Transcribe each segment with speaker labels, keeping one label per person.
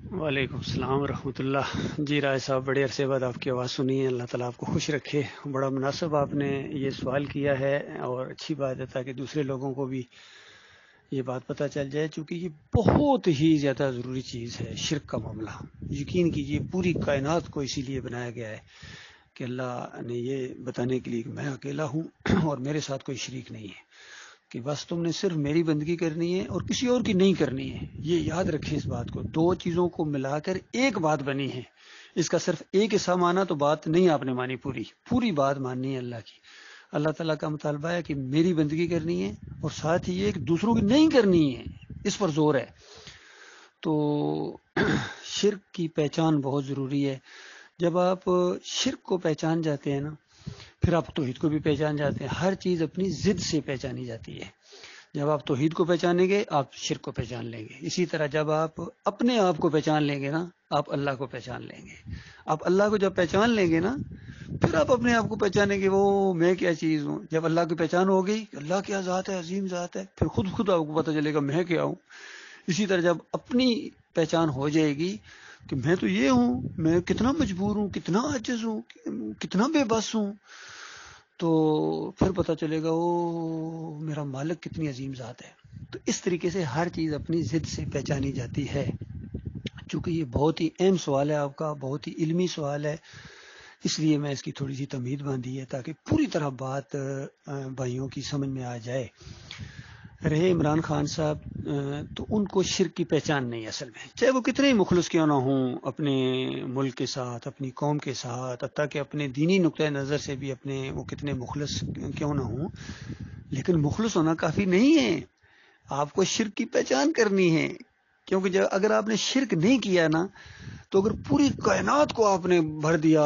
Speaker 1: وعلیکم السلام ورحمۃ اللہ۔ جی رائے صاحب، بڑے عرصے بعد آپ کی آواز سنی ہے، اللہ تعالیٰ آپ کو خوش رکھے۔ بڑا مناسب آپ نے یہ سوال کیا ہے اور اچھی بات ہے تاکہ دوسرے لوگوں کو بھی یہ بات پتہ چل جائے، چونکہ یہ بہت ہی زیادہ ضروری چیز ہے شرک کا معاملہ۔ یقین کیجیے پوری کائنات کو اسی لیے بنایا گیا ہے کہ اللہ نے یہ بتانے کے لیے کہ میں اکیلا ہوں اور میرے ساتھ کوئی شریک نہیں ہے، کہ بس تم نے صرف میری بندگی کرنی ہے اور کسی اور کی نہیں کرنی ہے۔ یہ یاد رکھیں اس بات کو، دو چیزوں کو ملا کر ایک بات بنی ہے۔ اس کا صرف ایک حصہ مانا تو بات نہیں آپ نے مانی، پوری بات ماننی ہے اللہ کی۔ اللہ تعالیٰ کا مطالبہ ہے کہ میری بندگی کرنی ہے اور ساتھ ہی یہ کہ دوسروں کی نہیں کرنی ہے، اس پر زور ہے۔ تو شرک کی پہچان بہت ضروری ہے۔ جب آپ شرک کو پہچان جاتے ہیں نا، پھر آپ توحید کو بھی پہچان جاتے ہیں۔ ہر چیز اپنی ضد سے پہچانی جاتی ہے۔ جب آپ توحید کو پہچانیں گے آپ شرک کو پہچان لیں گے۔ اسی طرح جب آپ اپنے آپ کو پہچان لیں گے نا، آپ اللہ کو پہچان لیں گے۔ آپ اللہ کو جب پہچان لیں گے نا، پھر آپ اپنے آپ کو پہچانیں گے، وہ میں کیا چیز ہوں۔ جب اللہ کی پہچان ہوگی اللہ کیا ذات ہے، عظیم ذات ہے، پھر خود آپ کو پتہ چلے گا میں کیا ہوں۔ اسی طرح جب اپنی پہچان ہو جائے گی کہ میں تو یہ ہوں، میں کتنا مجبور ہوں، کتنا عاجز ہوں، کتنا بے بس ہوں، تو پھر پتہ چلے گا وہ میرا مالک کتنی عظیم ذات ہے۔ تو اس طریقے سے ہر چیز اپنی ضد سے پہچانی جاتی ہے۔ چونکہ یہ بہت ہی اہم سوال ہے آپ کا، بہت ہی علمی سوال ہے، اس لیے میں اس کی تھوڑی سی تمہید باندھی ہے تاکہ پوری طرح بات بھائیوں کی سمجھ میں آ جائے۔ رہے عمران خان صاحب، تو ان کو شرک کی پہچان نہیں اصل میں، چاہے وہ کتنے ہی مخلص کیوں نہ ہوں اپنے ملک کے ساتھ، اپنی قوم کے ساتھ، حتیٰ کہ اپنے دینی نقطۂ نظر سے بھی اپنے وہ کتنے مخلص کیوں نہ ہوں، لیکن مخلص ہونا کافی نہیں ہے۔ آپ کو شرک کی پہچان کرنی ہے، کیونکہ اگر آپ نے شرک نہیں کیا نا، تو اگر پوری کائنات کو آپ نے بھر دیا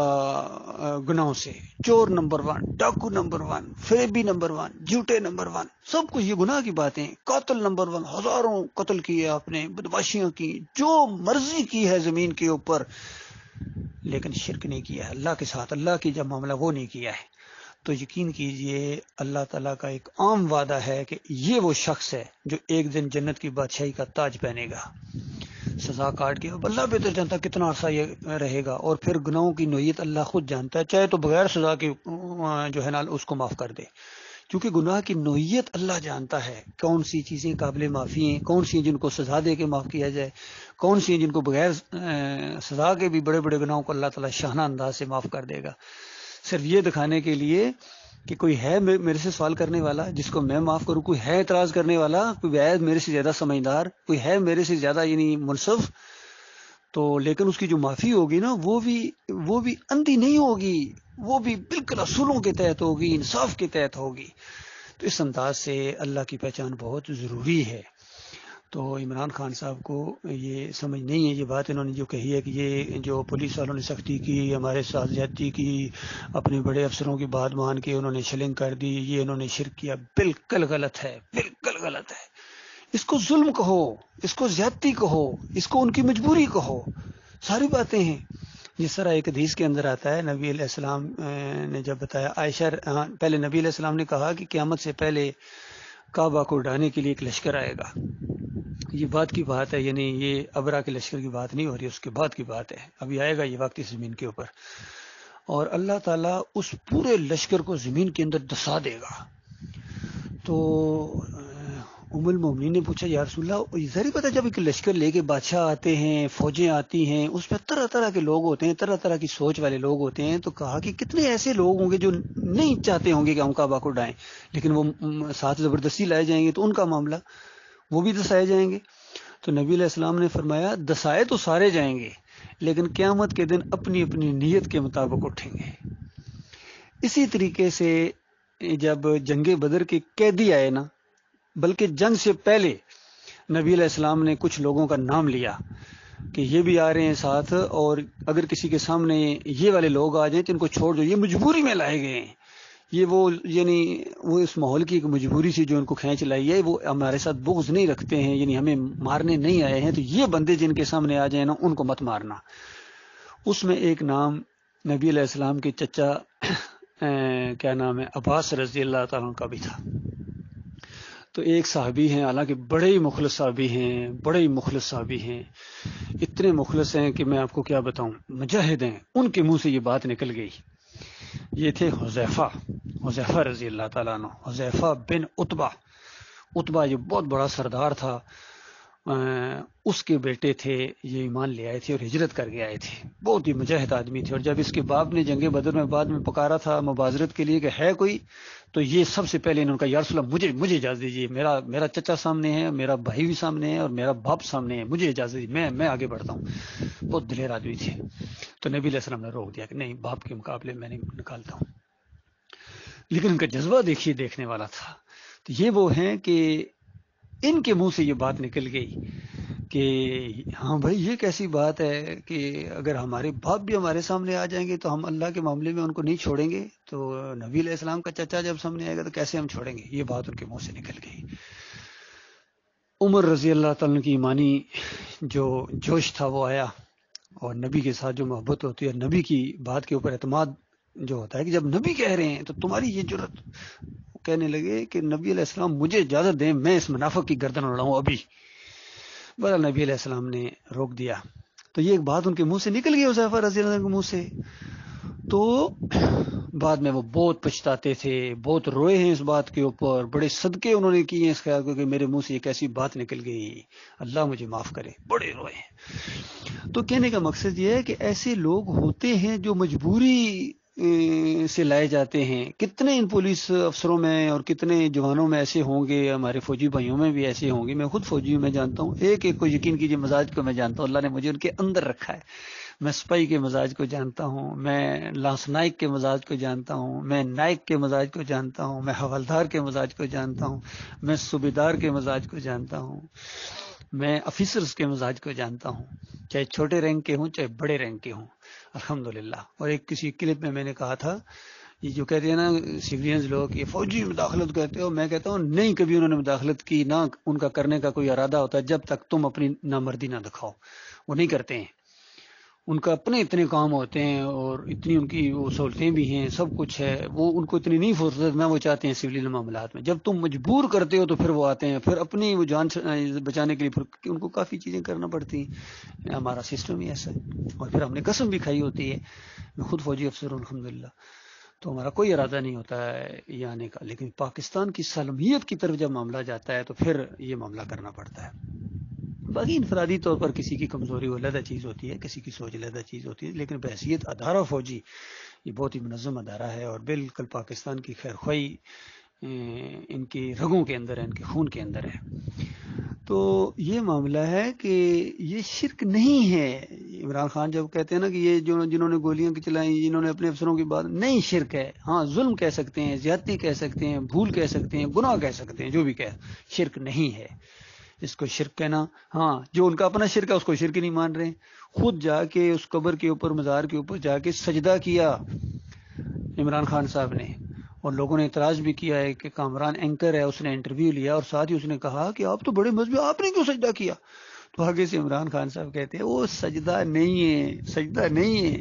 Speaker 1: گناہوں سے، چور نمبر 1، ڈاکو نمبر 1، فریبی نمبر 1، جھوٹے نمبر 1، سب کچھ یہ گناہ کی باتیں، قاتل نمبر 1، ہزاروں قتل کیے آپ نے، بدماشیاں کی، جو مرضی کی ہے زمین کے اوپر، لیکن شرک نہیں کیا ہے اللہ کے ساتھ۔ اللہ کی جب معاملہ وہ نہیں کیا ہے، تو یقین کیجئے اللہ تعالیٰ کا ایک عام وعدہ ہے کہ یہ وہ شخص ہے جو ایک دن جنت کی بادشاہی کا تاج پہنے گا، سزا کاٹ کے۔ اب اللہ بہتر جانتا کتنا عرصہ یہ رہے گا، اور پھر گناہوں کی نوعیت اللہ خود جانتا ہے، چاہے تو بغیر سزا کے جو ہے نا اس کو معاف کر دے، کیونکہ گناہ کی نوعیت اللہ جانتا ہے، کون سی چیزیں قابل معافی ہیں، کون سی جن کو سزا دے کے معاف کیا جائے، کون سی جن کو بغیر سزا کے بھی بڑے بڑے گناہوں کو اللہ تعالیٰ شاہانہ انداز سے معاف کر دے گا، صرف یہ دکھانے کے لیے کہ کوئی ہے میرے سے سوال کرنے والا جس کو میں معاف کروں، کوئی ہے اعتراض کرنے والا، کوئی ہے میرے سے زیادہ سمجھدار، کوئی ہے میرے سے زیادہ یعنی منصف، تو لیکن اس کی جو معافی ہوگی نا وہ بھی اندھی نہیں ہوگی، وہ بھی بالکل اصولوں کے تحت ہوگی، انصاف کے تحت ہوگی۔ تو اس انداز سے اللہ کی پہچان بہت ضروری ہے۔ تو عمران خان صاحب کو یہ سمجھ نہیں ہے، یہ بات انہوں نے جو کہی ہے کہ یہ جو پولیس والوں نے سختی کی، ہمارے ساتھ زیادتی کی، اپنے بڑے افسروں کی بات مان کے انہوں نے شلنگ کر دی، یہ انہوں نے شرک کیا، بالکل غلط ہے، بالکل غلط ہے۔ اس کو ظلم کہو، اس کو زیادتی کہو، اس کو ان کی مجبوری کہو، ساری باتیں ہیں۔ جس طرح ایک حدیث کے اندر آتا ہے، نبی علیہ السلام نے جب بتایا، عائشہ پہلے نبی علیہ السلام نے کہا کہ قیامت سے پہلے کعبہ کو ڈھانے کے لیے ایک لشکر آئے گا۔ یہ بات کی بات ہے، یعنی یہ ابرا کے لشکر کی بات نہیں ہو رہی، اس کے بعد کی بات ہے، ابھی آئے گا یہ وقت اس زمین کے اوپر، اور اللہ تعالیٰ اس پورے لشکر کو زمین کے اندر دسا دے گا۔ تو ام المومنین نے پوچھا، یا رسول اللہ ظاہر پتہ جب ایک لشکر لے کے بادشاہ آتے ہیں، فوجیں آتی ہیں، اس میں طرح طرح کے لوگ ہوتے ہیں، طرح طرح کی سوچ والے لوگ ہوتے ہیں، تو کہا کہ کتنے ایسے لوگ ہوں گے جو نہیں چاہتے ہوں گے کہ ہم کعبہ کو ڈھائیں، لیکن وہ ساتھ زبردستی لائے جائیں گے، تو ان کا معاملہ وہ بھی دسائے جائیں گے۔ تو نبی علیہ السلام نے فرمایا، دسائے تو سارے جائیں گے، لیکن قیامت کے دن اپنی اپنی نیت کے مطابق اٹھیں گے۔ اسی طریقے سے جب جنگ بدر کے قیدی آئے نا، بلکہ جنگ سے پہلے نبی علیہ السلام نے کچھ لوگوں کا نام لیا کہ یہ بھی آ رہے ہیں ساتھ، اور اگر کسی کے سامنے یہ والے لوگ آ جائیں تو ان کو چھوڑ دو، یہ مجبوری میں لائے گئے ہیں، یہ وہ اس ماحول کی ایک مجبوری سی جو ان کو کھینچ لائی ہے، وہ ہمارے ساتھ بغض نہیں رکھتے ہیں، یعنی ہمیں مارنے نہیں آئے ہیں، تو یہ بندے جن کے سامنے آ جائیں نا ان کو مت مارنا۔ اس میں ایک نام نبی علیہ السلام کے چچا کیا نام ہے، عباس رضی اللہ تعالیٰ کا بھی تھا۔ تو ایک صحابی ہیں، حالانکہ بڑے ہی مخلص صحابی ہیں، بڑے ہی مخلص صحابی ہیں، اتنے مخلص ہیں کہ میں آپ کو کیا بتاؤں، مجاہد ہیں، ان کے منہ سے یہ بات نکل گئی۔ یہ تھے حذیفہ رضی اللہ تعالیٰ عنہ، حذیفہ بن عتبہ یہ بہت بڑا سردار تھا، اس کے بیٹے تھے، یہ ایمان لے آئے تھے اور ہجرت کر کے آئے تھے، بہت ہی مجاہد آدمی تھے۔ اور جب اس کے باپ نے جنگ بدر میں بعد میں پکارا تھا مبازرت کے لیے کہ ہے کوئی، تو یہ سب سے پہلے انہوں نے کہا یا رسول اللہ مجھے اجازت دیجیے، میرا چچا سامنے ہے، میرا بھائی بھی سامنے ہے اور میرا باپ سامنے ہے، مجھے اجازت دیجیے، میں آگے بڑھتا ہوں۔ بہت دلیر آدمی تھے۔ تو نبی علیہ السلام نے روک دیا کہ نہیں، باپ کے مقابلے میں نہیں نکالتا ہوں۔ لیکن ان کا جذبہ دیکھیے، دیکھنے والا تھا۔ تو یہ وہ ہیں کہ ان کے منہ سے یہ بات نکل گئی کہ ہاں بھائی یہ کیسی بات ہے کہ اگر ہمارے باپ بھی ہمارے سامنے آ جائیں گے تو ہم اللہ کے معاملے میں ان کو نہیں چھوڑیں گے، تو نبی علیہ السلام کا چچا جب سامنے آئے گا تو کیسے ہم چھوڑیں گے؟ یہ بات ان کے منہ سے نکل گئی۔ عمر رضی اللہ تعالیٰ کی ایمانی جو جوش تھا وہ آیا، اور نبی کے ساتھ جو محبت ہوتی ہے، نبی کی بات کے اوپر اعتماد جو ہوتا ہے کہ جب نبی کہہ رہے ہیں تو تمہاری یہ جرت، کہنے لگے کہ نبی علیہ السلام مجھے اجازت دیں، میں اس منافق کی گردن اڑاؤں ابھی۔ بہرحال نبی علیہ السلام نے روک دیا۔ تو یہ ایک بات ان کے منہ سے نکل گئی، حذیفہ رضی اللہ عنہ کے منہ سے۔ تو بعد میں وہ بہت پچھتاتے تھے، بہت روئے ہیں اس بات کے اوپر، بڑے صدقے انہوں نے کیے اس خیال کو کہ میرے منہ سے ایک ایسی بات نکل گئی، اللہ مجھے معاف کرے، بڑے روئے ہیں۔ تو کہنے کا مقصد یہ ہے کہ ایسے لوگ ہوتے ہیں جو مجبوری سے لائے جاتے ہیں۔ کتنے ان پولیس افسروں میں اور کتنے جوانوں میں ایسے ہوں گے، ہمارے فوجی بھائیوں میں بھی ایسے ہوں گے، میں خود فوجی میں جانتا ہوں، ایک ایک کو یقین کیجیے مزاج کو میں جانتا ہوں، اللہ نے مجھے ان کے اندر رکھا ہے۔ میں سپاہی کے مزاج کو جانتا ہوں، میں لانس نائک کے مزاج کو جانتا ہوں، میں نائک کے مزاج کو جانتا ہوں، میں حوالدار کے مزاج کو جانتا ہوں، میں صوبیدار کے مزاج کو جانتا ہوں، میں آفیسرز کے مزاج کو جانتا ہوں، چاہے چھوٹے رینک کے ہوں چاہے بڑے رینک کے ہوں، الحمدللہ۔ اور ایک کسی کلپ میں نے کہا تھا، یہ جو کہتے ہیں نا سیولینز لوگ یہ فوجی مداخلت کہتے ہو، میں کہتا ہوں نہیں، کبھی انہوں نے مداخلت کی، نہ ان کا کرنے کا کوئی ارادہ ہوتا ہے جب تک تم اپنی نامردی نہ دکھاؤ، وہ نہیں کرتے ہیں۔ ان کا اپنے اتنے کام ہوتے ہیں اور اتنی ان کی وہ سہولتیں بھی ہیں، سب کچھ ہے، وہ ان کو اتنی نہیں فرصت نہ وہ چاہتے ہیں سول معاملات میں۔ جب تم مجبور کرتے ہو تو پھر وہ آتے ہیں، پھر اپنی وہ جان بچانے کے لیے پھر ان کو کافی چیزیں کرنا پڑتی ہیں۔ ہمارا سسٹم ہی ایسا ہے، اور پھر ہم نے قسم بھی کھائی ہوتی ہے۔ میں خود فوجی افسر ہوں الحمدللہ، تو ہمارا کوئی ارادہ نہیں ہوتا ہے یہ آنے کا، لیکن پاکستان کی سالمیت کی طرف جب معاملہ جاتا ہے تو پھر یہ معاملہ کرنا پڑتا ہے۔ باقی انفرادی طور پر کسی کی کمزوری وہ علیحدہ چیز ہوتی ہے، کسی کی سوچ علیحدہ چیز ہوتی ہے، لیکن بحیثیت ادارہ فوجی یہ بہت ہی منظم ادارہ ہے، اور بالکل پاکستان کی خیر خواہی ان کی رگوں کے اندر ہے، ان کے خون کے اندر ہے۔ تو یہ معاملہ ہے کہ یہ شرک نہیں ہے۔ عمران خان جب کہتے ہیں نا کہ یہ جنہوں نے گولیاں چلائیں، جنہوں نے اپنے افسروں کی بات، نہیں، شرک ہے۔ ہاں ظلم کہہ سکتے ہیں، زیادتی کہہ سکتے ہیں، بھول کہہ سکتے ہیں، گناہ کہہ سکتے ہیں، جو بھی کہہ، شرک نہیں ہے اس کو شرک کہنا۔ ہاں جو ان کا اپنا شرک ہے اس کو شرک نہیں مان رہے، خود جا کے اس قبر کے اوپر، مزار کے اوپر جا کے سجدہ کیا عمران خان صاحب نے، اور لوگوں نے اعتراض بھی کیا ہے کہ کامران اینکر ہے، اس نے انٹرویو لیا اور ساتھ ہی اس نے کہا کہ آپ تو بڑے مذہبی، آپ نے کیوں سجدہ کیا؟ تو آگے سے عمران خان صاحب کہتے ہیں وہ سجدہ نہیں ہے، سجدہ نہیں ہے،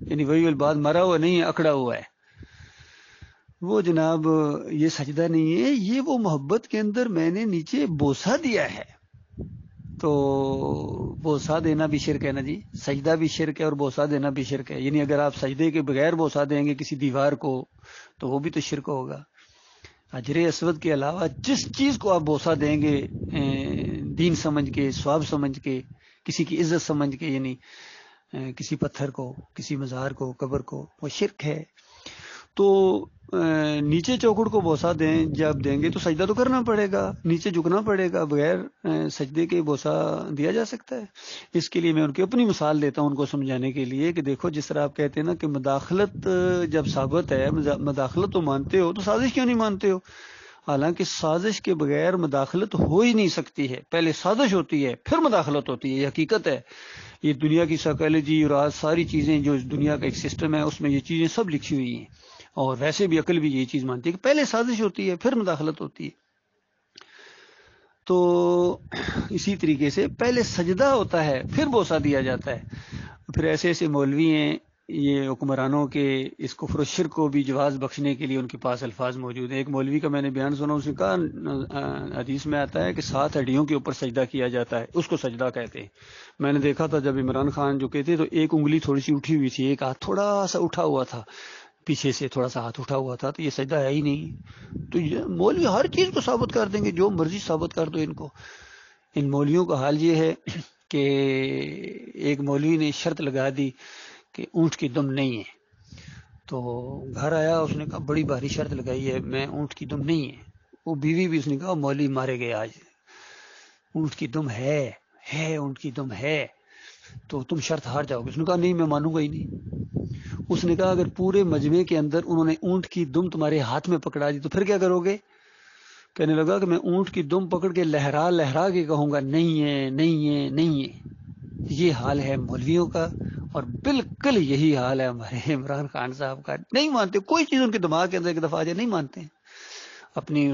Speaker 1: یعنی وہی بات، مرا ہوا نہیں ہے، اکڑا ہوا ہے وہ جناب، یہ سجدہ نہیں ہے، یہ وہ محبت کے اندر میں نے نیچے بوسہ دیا ہے۔ تو بوسہ دینا بھی شرک ہے نا جی، سجدہ بھی شرک ہے اور بوسہ دینا بھی شرک ہے، یعنی اگر آپ سجدے کے بغیر بوسہ دیں گے کسی دیوار کو تو وہ بھی تو شرک ہوگا۔ حجر اسود کے علاوہ جس چیز کو آپ بوسہ دیں گے دین سمجھ کے، ثواب سمجھ کے، کسی کی عزت سمجھ کے، یعنی کسی پتھر کو، کسی مزار کو، قبر کو، وہ شرک ہے۔ تو نیچے چوکڑ کو بوسہ جب دیں گے تو سجدہ تو کرنا پڑے گا، نیچے جھکنا پڑے گا، بغیر سجدے کے بوسہ دیا جا سکتا ہے؟ اس کے لیے میں ان کی اپنی مثال دیتا ہوں ان کو سمجھانے کے لیے کہ دیکھو جس طرح آپ کہتے ہیں نا کہ مداخلت جب ثابت ہے، مداخلت تو مانتے ہو، تو سازش کیوں نہیں مانتے ہو؟ حالانکہ سازش کے بغیر مداخلت ہو ہی نہیں سکتی ہے، پہلے سازش ہوتی ہے پھر مداخلت ہوتی ہے، یہ حقیقت ہے۔ یہ دنیا کی سائیکالوجی اور آج ساری چیزیں جو اس دنیا کا ایک سسٹم ہے اس میں یہ چیزیں سب لکھی ہوئی ہیں، اور ویسے بھی عقل بھی یہی چیز مانتی ہے کہ پہلے سازش ہوتی ہے پھر مداخلت ہوتی ہے۔ تو اسی طریقے سے پہلے سجدہ ہوتا ہے پھر بوسہ دیا جاتا ہے۔ پھر ایسے ایسے مولوی ہیں یہ حکمرانوں کے اس کفر و شرک کو بھی جواز بخشنے کے لیے ان کے پاس الفاظ موجود ہیں۔ ایک مولوی کا میں نے بیان سنا، اس نے کہا حدیث میں آتا ہے کہ 7 ہڈیوں کے اوپر سجدہ کیا جاتا ہے، اس کو سجدہ کہتے ہیں۔ میں نے دیکھا تھا جب عمران خان جو کہتے تو ایک انگلی تھوڑی سی اٹھی ہوئی تھی، ایک ہاتھ تھوڑا سا اٹھا ہوا تھا، پیچھے سے تھوڑا سا ہاتھ اٹھا ہوا تھا، تو یہ سجدہ ہے ہی نہیں۔ تو مولوی ہر چیز کو ثابت کر دیں گے، جو مرضی ثابت کر دو ان کو۔ ان مولویوں کا حال یہ ہے کہ ایک مولوی نے شرط لگا دی کہ اونٹ کی دم نہیں ہے، تو گھر آیا، اس نے کہا بڑی بھاری شرط لگائی ہے، میں اونٹ کی دم نہیں ہے۔ وہ بیوی بھی اس نے کہا مولوی مارے گئے آج، اونٹ کی دم ہے اونٹ کی دم ہے، تو تم شرط ہار جاؤ گے۔ اس نے کہا نہیں، میں مانوں گا ہی نہیں۔ اس نے کہا اگر پورے مجمع کے اندر انہوں نے اونٹ کی دم تمہارے ہاتھ میں پکڑا دی تو پھر کیا کرو گے؟ کہنے لگا کہ میں اونٹ کی دم پکڑ کے لہرا لہرا کے کہوں گا نہیں ہے نہیں ہے نہیں ہے۔ یہ حال ہے مولویوں کا، اور بالکل یہی حال ہے ہمارے عمران خان صاحب کا۔ نہیں مانتے کوئی چیز، ان کے دماغ کے اندر ایک دفعہ آ جائے نہیں مانتے ہیں، اپنی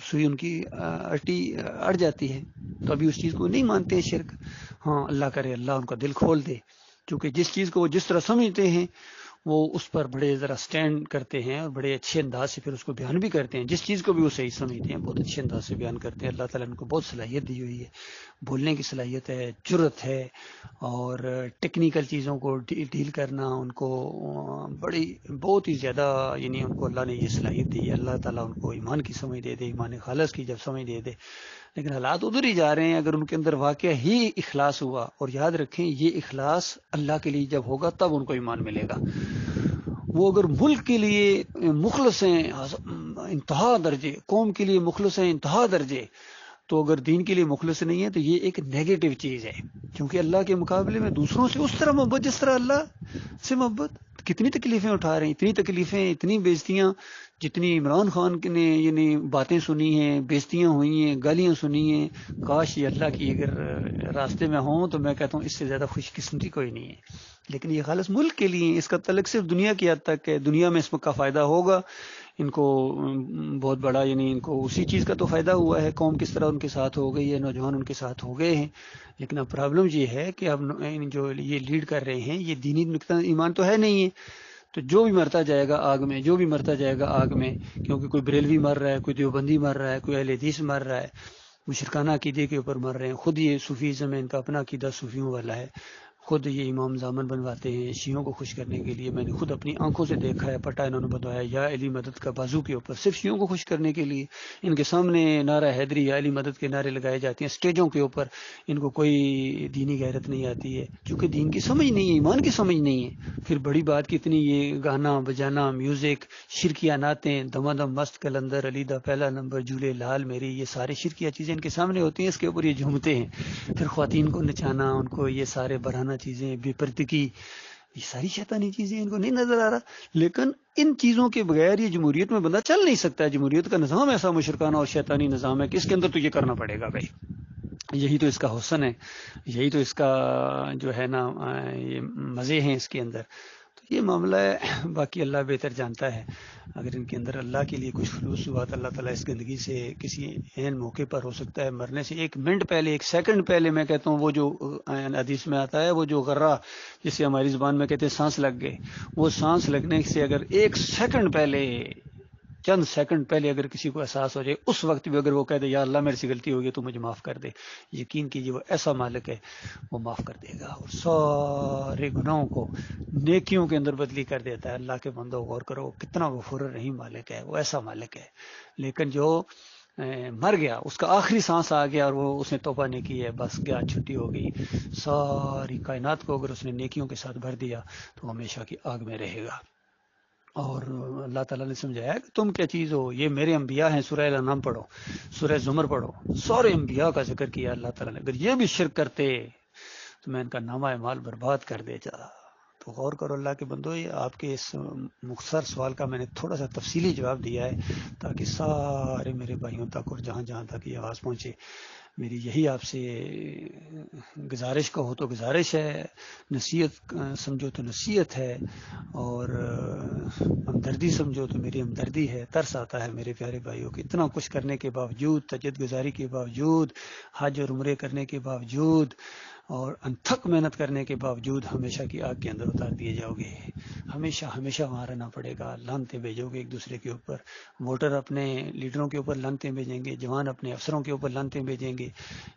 Speaker 1: سوئی ان کی اٹی اڑ جاتی ہے تو ابھی اس چیز کو نہیں مانتے ہیں شرک۔ ہاں اللہ کرے اللہ ان کا دل کھول دے، کیونکہ جس چیز کو وہ جس طرح سمجھتے ہیں وہ اس پر بڑے ذرا سٹینڈ کرتے ہیں اور بڑے اچھے انداز سے پھر اس کو بیان بھی کرتے ہیں۔ جس چیز کو بھی وہ صحیح سمجھتے ہیں بہت اچھے انداز سے بیان کرتے ہیں۔ اللہ تعالیٰ نے ان کو بہت صلاحیت دی ہوئی ہے، بولنے کی صلاحیت ہے، جرت ہے، اور ٹیکنیکل چیزوں کو ڈیل کرنا ان کو بڑی بہت ہی زیادہ، یعنی ان کو اللہ نے یہ صلاحیت دی ہے۔ اللہ تعالیٰ ان کو ایمان کی سمجھ دے دے، ایمان خالص کی جب سمجھ دے دے۔ لیکن حالات ادھر ہی جا رہے ہیں۔ اگر ان کے اندر واقعہ ہی اخلاص ہوا، اور یاد رکھیں یہ اخلاص اللہ کے لیے جب ہوگا تب ان کو ایمان ملے گا۔ وہ اگر ملک کے لیے مخلص ہیں انتہا درجے، قوم کے لیے مخلص ہیں انتہا درجے، تو اگر دین کے لیے مخلص نہیں ہے تو یہ ایک نیگیٹو چیز ہے، کیونکہ اللہ کے مقابلے میں دوسروں سے اس طرح محبت جس طرح اللہ سے محبت۔ کتنی تکلیفیں اٹھا رہے ہیں، اتنی تکلیفیں، اتنی بےزتیاں، جتنی عمران خان نے یعنی باتیں سنی ہیں، بےزتیاں ہوئی ہیں، گالیاں سنی ہیں، کاش یہ اللہ کی اگر راستے میں ہوں تو میں کہتا ہوں اس سے زیادہ خوش قسمتی کوئی نہیں ہے۔ لیکن یہ خالص ملک کے لیے، اس کا تعلق صرف دنیا کی حد تک ہے، دنیا میں اس کا فائدہ ہوگا ان کو بہت بڑا، یعنی ان کو اسی چیز کا تو فائدہ ہوا ہے، قوم کس طرح ان کے ساتھ ہو گئی ہے، نوجوان ان کے ساتھ ہو گئے ہیں۔ لیکن اب پرابلم یہ ہے کہ اب جو یہ لیڈ کر رہے ہیں یہ دینی نقطہ ایمان تو ہے نہیں ہے، تو جو بھی مرتا جائے گا آگ میں، جو بھی مرتا جائے گا آگ میں، کیونکہ کوئی بریلوی مر رہا ہے، کوئی دیوبندی مر رہا ہے، کوئی اہل حدیث مر رہا ہے، مشرکانہ عقیدے کے اوپر مر رہے ہیں۔ خود یہ صوفیزم ہے، ان کا اپنا عقیدہ صوفیوں والا ہے، خود یہ امام زامن بنواتے ہیں شیعوں کو خوش کرنے کے لیے۔ میں نے خود اپنی آنکھوں سے دیکھا ہے، پٹا انہوں نے بنوایا یا علی مدد کا بازو کے اوپر، صرف شیعوں کو خوش کرنے کے لیے۔ ان کے سامنے نعرہ حیدری یا علی مدد کے نعرے لگائے جاتے ہیں اسٹیجوں کے اوپر، ان کو کوئی دینی غیرت نہیں آتی ہے، کیونکہ دین کی سمجھ نہیں ہے، ایمان کی سمجھ نہیں ہے۔ پھر بڑی بات کتنی، یہ گانا بجانا، میوزک، شرکیہ نعتیں، دما دم مست کلندر، علی دا پہلا نمبر، جھولے لال میری، یہ سارے شرکیہ چیزیں ان کے سامنے ہوتی ہیں، اس کے اوپر یہ جھومتے ہیں۔ پھر خواتین کو نچانا، ان کو یہ سارے برہنہ چیزیں، بے پردگی، یہ ساری شیطانی چیزیں ان کو نہیں نظر آ رہا۔ لیکن ان چیزوں کے بغیر یہ جمہوریت میں بندہ چل نہیں سکتا ہے۔ جمہوریت کا نظام ایسا مشرکانہ اور شیطانی نظام ہے کہ اس کے اندر تو یہ کرنا پڑے گا بھائی، یہی تو اس کا حسن ہے، یہی تو اس کا جو ہے نا یہ مزے ہیں اس کے اندر۔ تو یہ معاملہ ہے، باقی اللہ بہتر جانتا ہے۔ اگر ان کے اندر اللہ کے لیے کچھ خلوص ہوا تو اللہ تعالیٰ اس گندگی سے کسی عین موقع پر، ہو سکتا ہے مرنے سے 1 منٹ پہلے، 1 سیکنڈ پہلے، میں کہتا ہوں وہ جو حدیث میں آتا ہے، وہ جو غرہ جسے ہماری زبان میں کہتے ہیں سانس لگ گئے، وہ سانس لگنے سے اگر 1 سیکنڈ پہلے، چند سیکنڈ پہلے اگر کسی کو احساس ہو جائے، اس وقت بھی اگر وہ کہہ دے یا اللہ میرے سے غلطی ہوگی تو مجھے معاف کر دے، یقین کیجیے وہ ایسا مالک ہے، وہ معاف کر دے گا اور سارے گناہوں کو نیکیوں کے اندر بدلی کر دیتا ہے۔ اللہ کے بندو غور کرو کتنا غفور رحیم مالک ہے، وہ ایسا مالک ہے۔ لیکن جو مر گیا، اس کا آخری سانس آ گیا اور وہ اس نے توبہ نہیں کی ہے، بس گیا، چھٹی ہو گئی، ساری کائنات کو اگر اس نے نیکیوں کے ساتھ بھر دیا تو ہمیشہ کی آگ میں رہے گا۔ اور اللہ تعالیٰ نے سمجھایا کہ تم کیا چیز ہو، یہ میرے انبیاء ہیں، سورہ الانعام پڑھو، سورہ زمر پڑھو، سارے انبیاء کا ذکر کیا اللہ تعالیٰ نے۔ اگر یہ بھی شرک کرتے تو میں ان کا نامہ اعمال برباد کر دے جا۔ تو غور کرو اللہ کے بندو، یہ آپ کے اس مختصر سوال کا میں نے تھوڑا سا تفصیلی جواب دیا ہے تاکہ سارے میرے بھائیوں تک اور جہاں جہاں تک یہ آواز پہنچے۔ میری یہی آپ سے گزارش کا ہو تو گزارش ہے، نصیحت سمجھو تو نصیحت ہے، اور ہمدردی سمجھو تو میری ہمدردی ہے۔ ترس آتا ہے میرے پیارے بھائیوں کہ اتنا کچھ کرنے کے باوجود، تجدید گزاری کے باوجود، حج اور عمرے کرنے کے باوجود، اور انتھک محنت کرنے کے باوجود ہمیشہ کی آگ کے اندر اتار دیے جاؤ گے. ہمیشہ ہمیشہ وہاں رہنا پڑے گا. لانتیں بھیجو گے ایک دوسرے کے اوپر. ووٹر اپنے لیڈروں کے اوپر لانتیں بھیجیں گے, جوان اپنے افسروں کے اوپر لانتیں بھیجیں گے,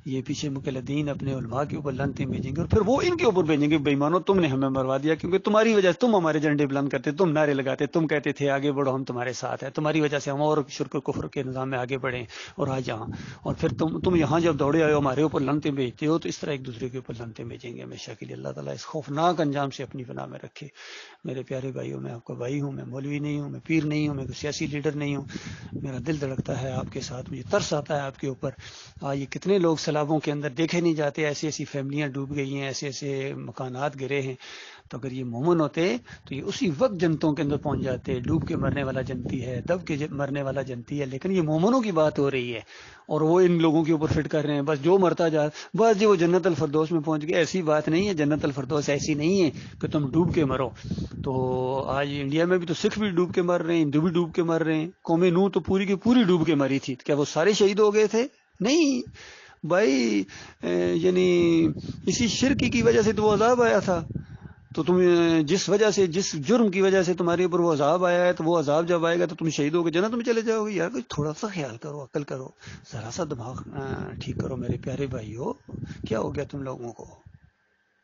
Speaker 1: یہ پیچھے مقلدین اپنے علماء کے اوپر لانتیں بھیجیں گے, اور پھر وہ ان کے اوپر بھیجیں گے, بے ایمانو تم نے ہمیں مروا دیا, کیونکہ تمہاری وجہ سے تم ہمارے جھنڈے بلند کرتے, تم نعرے لگاتے, تم کہتے تھے آگے بڑھو ہم تمہارے ساتھ ہیں, تمہاری وجہ سے ہم اور شرک و کفر کے نظام میں آگے بڑھیں, اور آج یہاں, اور پھر تم یہاں جب دوڑے آئے ہو ہمارے اوپر لانتیں بھیجتے ہو, تو اس طرح ایک دوسرے کے اوپر لانتیں بھیجیں گے ہمیشہ کے لیے. اللہ تعالیٰ اس خوفناک انجام سے اپنی پناہ میں رکھے. میرے پیارے بھائیوں, میں آپ کا بھائی ہوں, میں مولوی نہیں ہوں, میں پیر نہیں ہوں, میں کوئی سیاسی لیڈر نہیں ہوں. میرا دل دھڑکتا ہے آپ کے ساتھ, مجھے ترس آتا ہے آپ کے اوپر. یہ کتنے لوگ سیلابوں کے اندر دیکھے نہیں جاتے, ایسی ایسی فیملیاں ڈوب گئی ہیں, ایسے ایسے مکانات گرے ہیں. تو اگر یہ مومن ہوتے تو یہ اسی وقت جنتوں کے اندر پہنچ جاتے. ڈوب کے مرنے والا جنتی ہے, دب کے مرنے والا جنتی ہے, لیکن یہ مومنوں کی بات ہو رہی ہے, اور وہ ان لوگوں کے اوپر فٹ کر رہے ہیں. بس جو مرتا جا, بس جو وہ جنت الفردوس میں پہنچ گیا. ایسی بات نہیں ہے, جنت الفردوس ایسی نہیں ہے کہ تم ڈوب کے مرو. تو آج انڈیا میں بھی تو سکھ بھی ڈوب کے مر رہے ہیں, ہندو بھی ڈوب کے مر رہے ہیں. قوم نوح تو پوری کی پوری ڈوب کے مری تھی, کیا وہ سارے شہید ہو گئے تھے؟ نہیں بھائی, یعنی اسی شرک کی وجہ سے تو وہ عذاب آیا تھا. تو تم جس وجہ سے, جس جرم کی وجہ سے تمہارے اوپر وہ عذاب آیا ہے, تو وہ عذاب جب آئے گا تو تم شہید ہو گے, جنت میں چلے جاؤ گے. یار کوئی تھوڑا سا خیال کرو, عقل کرو, ذرا سا دماغ ٹھیک کرو میرے پیارے بھائیو. کیا ہو گیا تم لوگوں کو؟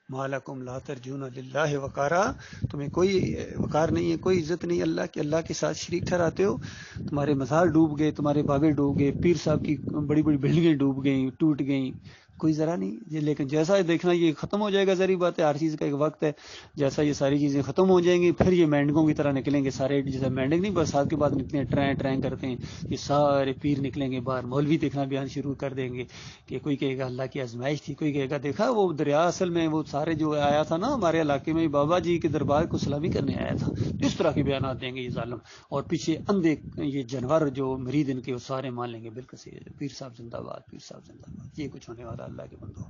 Speaker 1: مالکم لا ترجون للہ وقارا, تمہیں کوئی وقار نہیں ہے, کوئی عزت نہیں اللہ کی, اللہ کے ساتھ شریک ٹھہراتے ہو. تمہارے مزار ڈوب گئے, تمہارے بابے ڈوب گئے, پیر صاحب کی بڑی بڑی بلڈنگیں ڈوب گئیں, ٹوٹ گئیں, کوئی ذرا نہیں. لیکن جیسا دیکھنا یہ ختم ہو جائے گا, ظاہری بات ہے, ہر چیز کا ایک وقت ہے. جیسا یہ ساری چیزیں ختم ہو جائیں گی, پھر یہ مینڈکوں کی طرح نکلیں گے سارے. جیسے مینڈک نہیں برسات کے بعد نکلتے ہیں, ٹرین ٹرین کرتے ہیں, یہ سارے پیر نکلیں گے باہر. مولوی دیکھنا بیان شروع کر دیں گے کہ کوئی کہے گا اللہ کی آزمائش تھی, کوئی کہے گا دیکھا وہ دریا اصل میں وہ سارے جو آیا تھا نا ہمارے علاقے میں, بابا جی کے دربار کو سلامی کرنے آیا تھا. اس طرح کے بیانات دیں گے یہ ظالم, اور پیچھے اندھے یہ جانور جو مرید ان کے, وہ سارے مان لیں گے بالکل صحیح, پیر صاحب زندہ باد, پیر صاحب زندہ باد. یہ کچھ ہونے والا اللہ کے بندوں.